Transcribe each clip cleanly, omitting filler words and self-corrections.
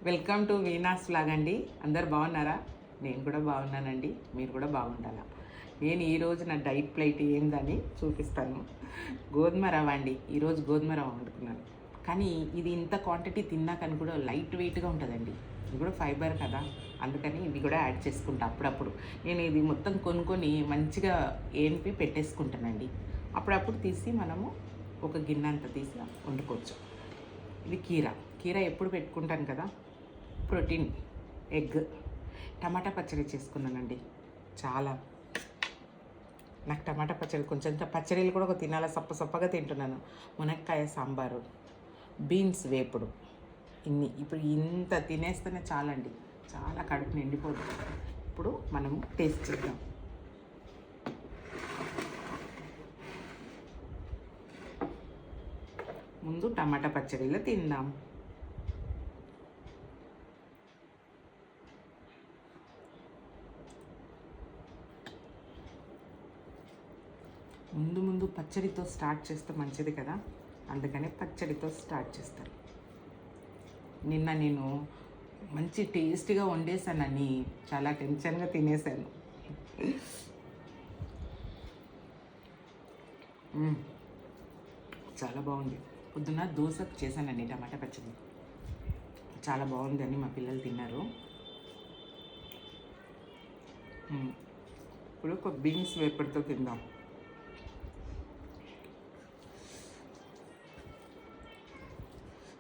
Welcome to Veena's vlog అండి. అందరు బాగున్నారా? నేను కూడా బాగున్నానండి. మీరు కూడా బాగుండాలా. నేను ఈరోజు నా డైట్ ప్లేట్ ఏందని చూపిస్తాను. గోధుమ రవ్వ అండి. ఈరోజు గోధుమ రవ్వ వండుకున్నాను. కానీ ఇది ఇంత క్వాంటిటీ తిన్నాకని కూడా లైట్ వెయిట్గా ఉంటుందండి. ఇది కూడా ఫైబర్ కదా, అందుకని ఇది కూడా యాడ్ చేసుకుంటా అప్పుడప్పుడు. నేను ఇది మొత్తం కొనుక్కొని మంచిగా ఏంపి పెట్టేసుకుంటానండి. అప్పుడప్పుడు తీసి మనము ఒక గిన్నె అంత తీసి వండుకోవచ్చు. ఇది కీర ఎప్పుడు పెట్టుకుంటాను కదా. ప్రోటీన్, ఎగ్, టమాటా పచ్చడి చేసుకున్నానండి. చాలా నాకు టమాటా పచ్చడి కొంచెం పచ్చడిలు కూడా ఒక తినాలా, సప్పగా తింటున్నాను. మునక్కాయ సాంబారు, బీన్స్ వేపుడు, ఇప్పుడు ఇంత తినేస్తేనే చాలండి. చాలా కడుపు నిండిపోతుంది. ఇప్పుడు మనము టేస్ట్ చేద్దాం. ముందు టమాటా పచ్చడిలో తిందాం. ముందు పచ్చడితో స్టార్ట్ చేస్తే మంచిది కదా, అందుకని పచ్చడితో స్టార్ట్ చేస్తాను. నిన్న నేను మంచి టేస్టీగా వండేసానని చాలా టెన్షన్గా తినేసాను. చాలా బాగుంది. పొద్దున్న దోశకు చేశానండి టమాటా పచ్చడి. చాలా బాగుంది అని మా పిల్లలు తిన్నారు. ఇప్పుడు ఒక బీన్స్ వేపుడుతో తిందాం.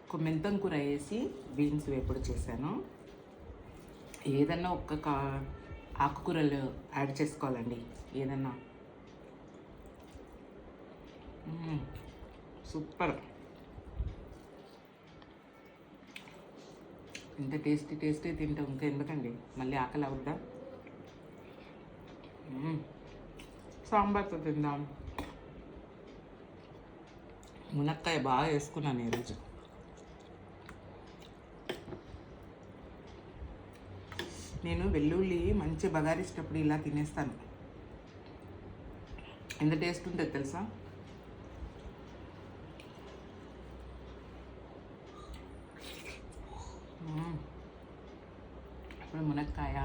ఒక మెంతం కూర వేసి బీన్స్ వేపుడు చేశాను. ఏదన్నా ఒక్క ఆకుకూరలు యాడ్ చేసుకోవాలండి. ఏదన్నా సూపర్. ఇంత టేస్టీ తింటాం, ఇంకా ఎందుకండి మళ్ళీ ఆకలి అవుద్దా. సాంబార్తో తిందాం. మునక్కాయ బాగా వేసుకున్నాను ఈరోజు. నేను వెల్లుల్లి మంచి బగారిష్టప్పుడు ఇలా తినేస్తాను. ఎంత టేస్ట్ ఉంటుంది తెలుసా. ఇప్పుడు మునక్కాయ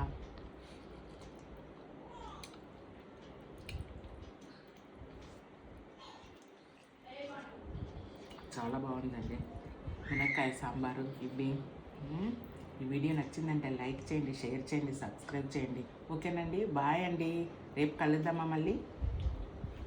చాలా బాగుందండి. మునక్కాయ సాంబారు. ఈ వీడియో నచ్చిందంటే లైక్ చేయండి, షేర్ చేయండి, సబ్స్క్రైబ్ చేయండి. ఓకేనండి, బాయ్ అండి. రేపు కలుద్దామా మళ్ళీ.